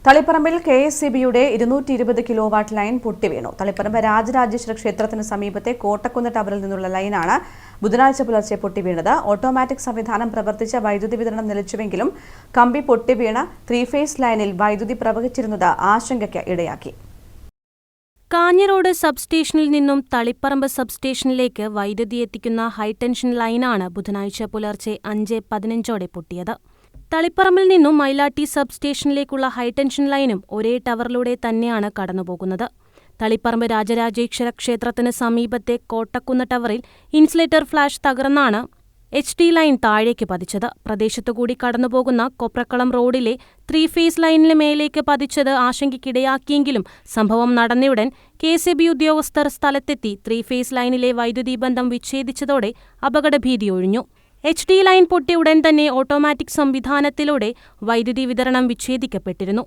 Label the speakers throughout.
Speaker 1: തളിപ്പറമ്പിൽ KSEBയുടെ 220 kilowatt line പൊട്ടിവീണു. Taliparamba Rajarajeshwara ക്ഷേത്രത്തിന് സമീപത്തെ കോട്ടക്കുന്ന് ടവറിൽ നിന്നുള്ള ലൈനാണ് ബുധനാഴ്ച പുലർച്ചെ പൊട്ടിവീണത്. ഓട്ടോമാറ്റിക് സംവിധാനം പ്രവർത്തിച്ച വൈദ്യുതി വിതരണം നിലച്ചുവെങ്കിലും കമ്പി പൊട്ടിവീണ 3-ഫേസ് ലൈനിൽ വൈദ്യുതി പ്രവഹിച്ചിരുന്നത് ആശങ്കയ്ക്ക് ഇടയാക്കി.
Speaker 2: കാഞ്ഞിരോട് സബ്സ്റ്റേഷനിൽ നിന്നും തളിപ്പറമ്പ് സബ്സ്റ്റേഷനിലേക്ക് വൈദ്യുതി എത്തിക്കുന്ന ഹൈടെൻഷൻ ലൈനാണ് ബുധനാഴ്ച പുലർച്ചെ 5:15 പൊട്ടിയത്. തളിപ്പറമ്പിൽ നിന്നും മൈലാട്ടി സബ്സ്റ്റേഷനിലേക്കുള്ള ഹൈടെൻഷൻ ലൈനും ഒരേ ടവറിലൂടെ തന്നെയാണ് കടന്നുപോകുന്നത്. തളിപ്പറമ്പ് രാജരാജേശ്വര ക്ഷേത്രത്തിന് സമീപത്തെ കോട്ടക്കുന്ന് ടവറിൽ ഇൻസുലേറ്റർ ഫ്ലാഷ് തകർന്നാണ് HD ലൈൻ താഴേക്ക് പതിച്ചത്. പ്രദേശത്തുകൂടി കടന്നുപോകുന്ന കൊപ്രക്കളം റോഡിലെ 3-ഫേസ് ലൈനിന് മേലേക്ക് പതിച്ചത് ആശങ്കയ്ക്കിടയാക്കിയെങ്കിലും സംഭവം നടന്നയുടൻ KSEB ഉദ്യോഗസ്ഥർ സ്ഥലത്തെത്തി 3-ഫേസ് ലൈനിലെ വൈദ്യുതി ബന്ധം വിച്ഛേദിച്ചതോടെ അപകടഭീതി ഒഴിഞ്ഞു. HD ലൈൻ പൊട്ടിയ ഉടൻ തന്നെ ഓട്ടോമാറ്റിക് സംവിധാനത്തിലൂടെ വൈദ്യുതി വിതരണം വിച്ഛേദിക്കപ്പെട്ടിരുന്നു.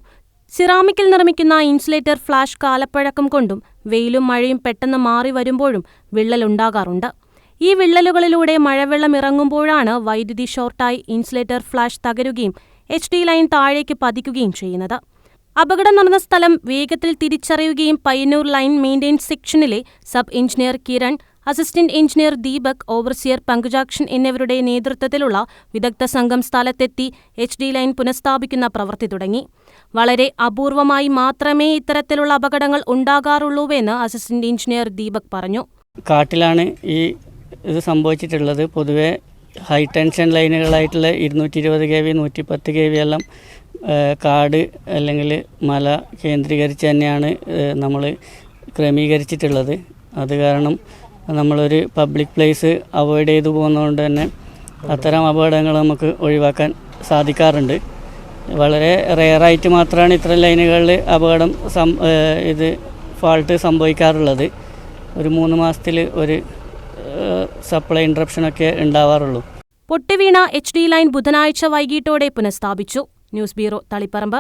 Speaker 2: സിറാമിക്കിൽ നിർമ്മിക്കുന്ന ഇൻസുലേറ്റർ ഫ്ലാഷ് കാലപ്പഴക്കം കൊണ്ടും വെയിലും മഴയും പെട്ടെന്ന് മാറി വരുമ്പോഴും വിള്ളലുണ്ടാകാറുണ്ട്. ഈ വിള്ളലുകളിലൂടെ മഴവെള്ളം ഇറങ്ങുമ്പോഴാണ് വൈദ്യുതി ഷോർട്ടായി ഇൻസുലേറ്റർ ഫ്ലാഷ് തകരുകയും HD ലൈൻ താഴേക്ക് പതിക്കുകയും ചെയ്യുന്നത്. അപകടം നടന്ന സ്ഥലം വേഗത്തിൽ തിരിച്ചറിയുകയും പയ്യന്നൂർ ലൈൻ മെയിൻ്റെനൻസ് സെക്ഷനിലെ sub engineer Kiran, assistant engineer Deepak, overseer Pankujakshan എന്നിവരുടെ നേതൃത്വത്തിലുള്ള വിദഗ്ധ സംഘം സ്ഥലത്തെത്തി HD ലൈൻ പുനഃസ്ഥാപിക്കുന്ന പ്രവൃത്തി തുടങ്ങി. വളരെ അപൂർവമായി മാത്രമേ ഇത്തരത്തിലുള്ള അപകടങ്ങൾ ഉണ്ടാകാറുള്ളൂവെന്ന് അസിസ്റ്റന്റ് എഞ്ചിനീയർ ദീപക് പറഞ്ഞു.
Speaker 3: കാട്ടിലാണ് ഇത് സംഭവിച്ചിട്ടുള്ളത്. പൊതുവെ ഹൈ ടെൻഷൻ ലൈനുകളായിട്ടുള്ള 220 kV 110 kV എല്ലാം കാട് അല്ലെങ്കിൽ മല കേന്ദ്രീകരിച്ച് തന്നെയാണ് നമ്മൾ ക്രമീകരിച്ചിട്ടുള്ളത്. അത് കാരണം നമ്മളൊരു പബ്ലിക് പ്ലേസ് അവോയ്ഡ് ചെയ്തു പോകുന്നതുകൊണ്ട് തന്നെ അത്തരം അപകടങ്ങൾ നമുക്ക് ഒഴിവാക്കാൻ സാധിക്കാറുണ്ട്. വളരെ റെയറായിട്ട് മാത്രമാണ് ഇത്തരം ലൈനുകളിൽ അപകടം ഫാൾട്ട് സംഭവിക്കാറുള്ളത്. ഒരു 3 മാസത്തിൽ ഒരു സപ്ലൈ ഇൻട്രപ്ഷനൊക്കെ ഉണ്ടാവാറുള്ളൂ.
Speaker 2: പൊട്ടിവീണ HD ലൈൻ ബുധനാഴ്ച വൈകിട്ടോടെ പുനഃസ്ഥാപിച്ചു. News bureau, Taliparamba.